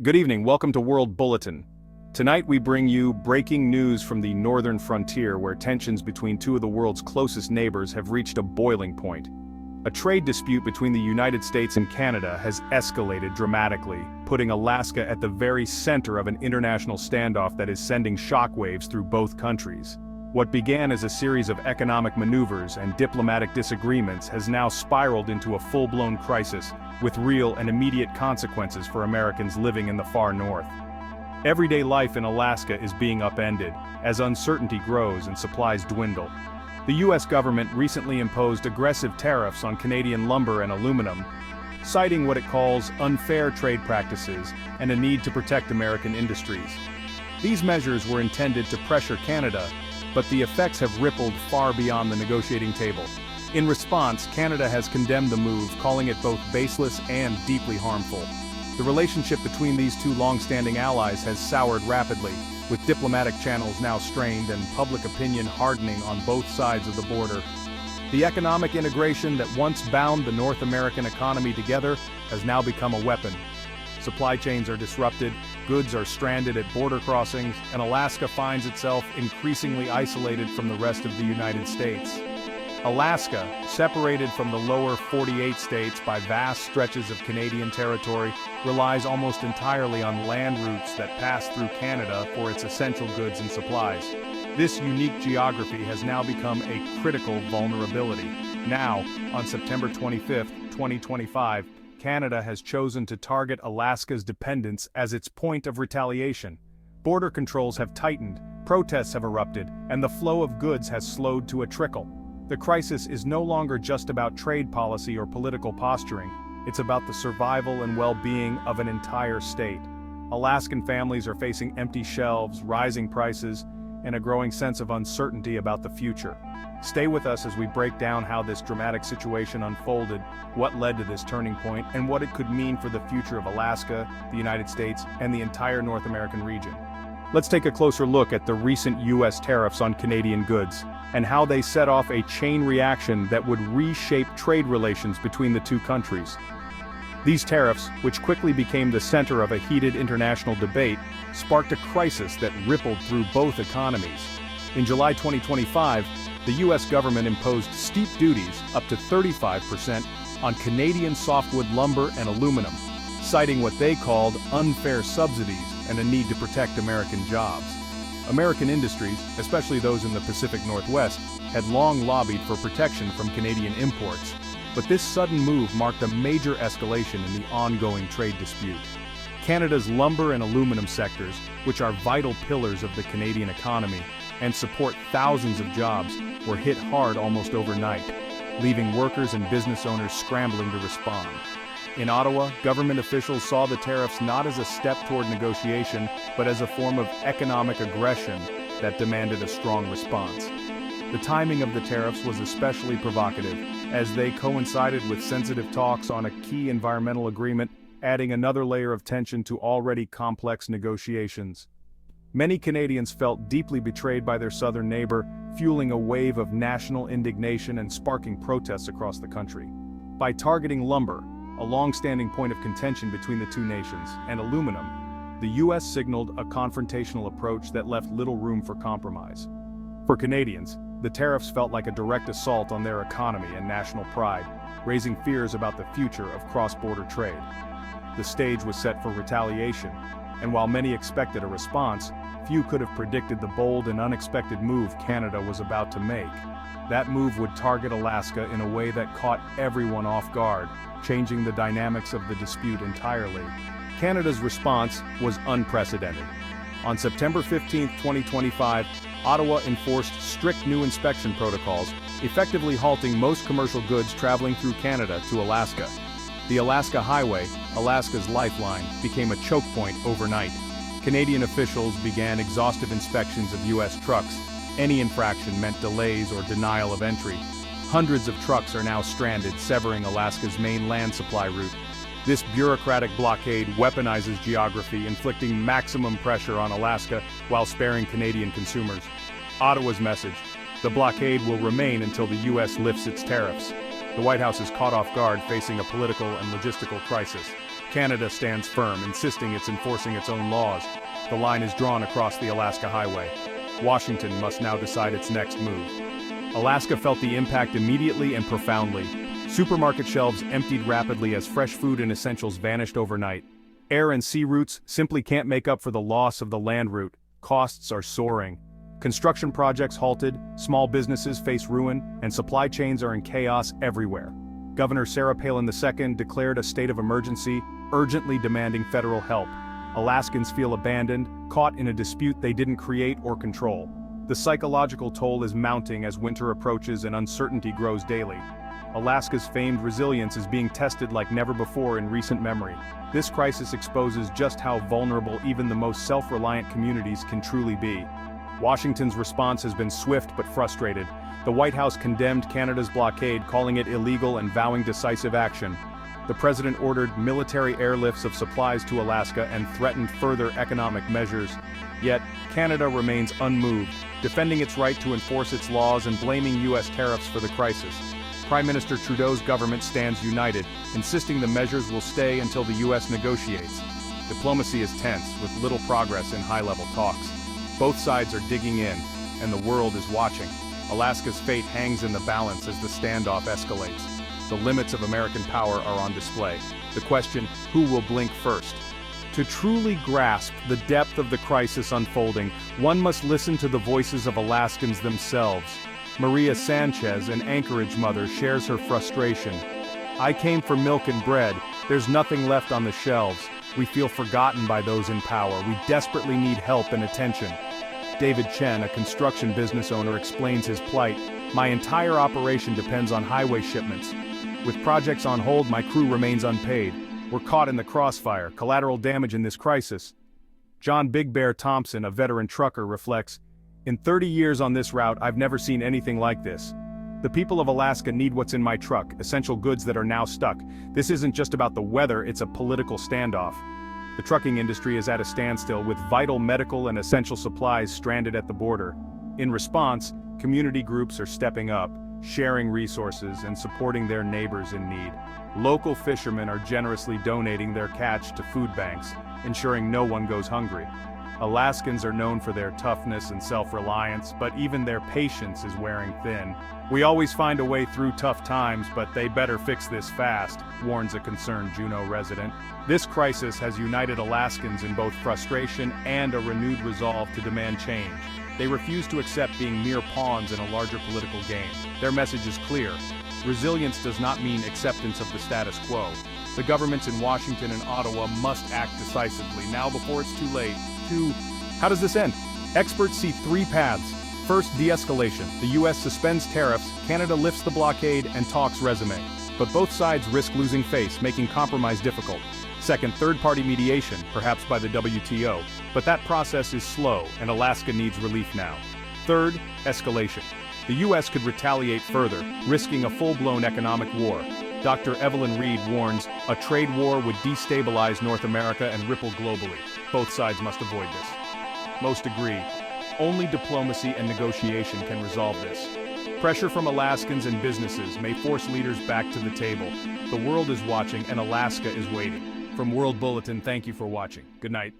Good evening, welcome to World Bulletin. Tonight we bring you breaking news from the northern frontier where tensions between two of the world's closest neighbors have reached a boiling point. A trade dispute between the United States and Canada has escalated dramatically, putting Alaska at the very center of an international standoff that is sending shockwaves through both countries. What began as a series of economic maneuvers and diplomatic disagreements has now spiraled into a full-blown crisis, with real and immediate consequences for Americans living in the far north. Everyday life in Alaska is being upended, as uncertainty grows and supplies dwindle. The U.S. government recently imposed aggressive tariffs on Canadian lumber and aluminum, citing what it calls unfair trade practices and a need to protect American industries. These measures were intended to pressure Canada, but the effects have rippled far beyond the negotiating table. In response, Canada has condemned the move, calling it both baseless and deeply harmful. The relationship between these two long-standing allies has soured rapidly, with diplomatic channels now strained and public opinion hardening on both sides of the border. The economic integration that once bound the North American economy together has now become a weapon. Supply chains are disrupted, goods are stranded at border crossings, and Alaska finds itself increasingly isolated from the rest of the United States. Alaska, separated from the lower 48 states by vast stretches of Canadian territory, relies almost entirely on land routes that pass through Canada for its essential goods and supplies. This unique geography has now become a critical vulnerability. Now, on September 25, 2025, Canada has chosen to target Alaska's dependence as its point of retaliation. Border controls have tightened, protests have erupted, and the flow of goods has slowed to a trickle. The crisis is no longer just about trade policy or political posturing, it's about the survival and well-being of an entire state. Alaskan families are facing empty shelves, rising prices, and a growing sense of uncertainty about the future. Stay with us as we break down how this dramatic situation unfolded, what led to this turning point, and what it could mean for the future of Alaska, the United States, and the entire North American region. Let's take a closer look at the recent U.S. tariffs on Canadian goods, and how they set off a chain reaction that would reshape trade relations between the two countries. These tariffs, which quickly became the center of a heated international debate, sparked a crisis that rippled through both economies. In July 2025, the U.S. government imposed steep duties, up to 35%, on Canadian softwood lumber and aluminum, citing what they called unfair subsidies and a need to protect American jobs. American industries, especially those in the Pacific Northwest, had long lobbied for protection from Canadian imports, but this sudden move marked a major escalation in the ongoing trade dispute. Canada's lumber and aluminum sectors, which are vital pillars of the Canadian economy and support thousands of jobs, were hit hard almost overnight, leaving workers and business owners scrambling to respond. In Ottawa, government officials saw the tariffs not as a step toward negotiation, but as a form of economic aggression that demanded a strong response. The timing of the tariffs was especially provocative, as they coincided with sensitive talks on a key environmental agreement, adding another layer of tension to already complex negotiations. Many Canadians felt deeply betrayed by their southern neighbor, fueling a wave of national indignation and sparking protests across the country. By targeting lumber, a long-standing point of contention between the two nations, and aluminum, the U.S. signaled a confrontational approach that left little room for compromise. For Canadians, the tariffs felt like a direct assault on their economy and national pride, raising fears about the future of cross-border trade. The stage was set for retaliation, and while many expected a response, few could have predicted the bold and unexpected move Canada was about to make. That move would target Alaska in a way that caught everyone off guard, changing the dynamics of the dispute entirely. Canada's response was unprecedented. On September 15, 2025, Ottawa enforced strict new inspection protocols, effectively halting most commercial goods traveling through Canada to Alaska. The Alaska Highway, Alaska's lifeline, became a choke point overnight. Canadian officials began exhaustive inspections of U.S. trucks. Any infraction meant delays or denial of entry. Hundreds of trucks are now stranded, severing Alaska's main land supply route. This bureaucratic blockade weaponizes geography, inflicting maximum pressure on Alaska while sparing Canadian consumers. Ottawa's message: the blockade will remain until the U.S. lifts its tariffs. The White House is caught off guard, facing a political and logistical crisis. Canada stands firm, insisting it's enforcing its own laws. The line is drawn across the Alaska Highway. Washington must now decide its next move. Alaska felt the impact immediately and profoundly. Supermarket shelves emptied rapidly as fresh food and essentials vanished overnight. Air and sea routes simply can't make up for the loss of the land route. Costs are soaring. Construction projects halted, small businesses face ruin, and supply chains are in chaos everywhere. Governor Sarah Palin II declared a state of emergency, urgently demanding federal help. Alaskans feel abandoned, caught in a dispute they didn't create or control. The psychological toll is mounting as winter approaches and uncertainty grows daily. Alaska's famed resilience is being tested like never before in recent memory. This crisis exposes just how vulnerable even the most self-reliant communities can truly be. Washington's response has been swift but frustrated. The White House condemned Canada's blockade, calling it illegal and vowing decisive action. The president ordered military airlifts of supplies to Alaska and threatened further economic measures. Yet, Canada remains unmoved, defending its right to enforce its laws and blaming U.S. tariffs for the crisis. Prime Minister Trudeau's government stands united, insisting the measures will stay until the U.S. negotiates. Diplomacy is tense, with little progress in high-level talks. Both sides are digging in, and the world is watching. Alaska's fate hangs in the balance as the standoff escalates. The limits of American power are on display. The question, who will blink first? To truly grasp the depth of the crisis unfolding, one must listen to the voices of Alaskans themselves. Maria Sanchez, an Anchorage mother, shares her frustration. "I came for milk and bread. There's nothing left on the shelves. We feel forgotten by those in power. We desperately need help and attention." David Chen, a construction business owner, explains his plight. "My entire operation depends on highway shipments. With projects on hold, my crew remains unpaid. We're caught in the crossfire, collateral damage in this crisis." John Big Bear Thompson, a veteran trucker, reflects, "In 30 years on this route, I've never seen anything like this. The people of Alaska need what's in my truck, essential goods that are now stuck. This isn't just about the weather, it's a political standoff." The trucking industry is at a standstill, with vital medical and essential supplies stranded at the border. In response, community groups are stepping up, sharing resources and supporting their neighbors in need. Local fishermen are generously donating their catch to food banks, ensuring no one goes hungry. Alaskans are known for their toughness and self-reliance, but even their patience is wearing thin. "We always find a way through tough times, but they better fix this fast," warns a concerned Juneau resident. This crisis has united Alaskans in both frustration and a renewed resolve to demand change. They refuse to accept being mere pawns in a larger political game. Their message is clear. Resilience does not mean acceptance of the status quo. The governments in Washington and Ottawa must act decisively, now before it's too late. How does this end? Experts see three paths. First, de-escalation. The U.S. suspends tariffs, Canada lifts the blockade, and talks resume. But both sides risk losing face, making compromise difficult. Second, third-party mediation, perhaps by the WTO. But that process is slow, and Alaska needs relief now. Third, escalation. The U.S. could retaliate further, risking a full-blown economic war. Dr. Evelyn Reed warns, a trade war would destabilize North America and ripple globally. Both sides must avoid this. Most agree. Only diplomacy and negotiation can resolve this. Pressure from Alaskans and businesses may force leaders back to the table. The world is watching and Alaska is waiting. From World Bulletin, thank you for watching. Good night.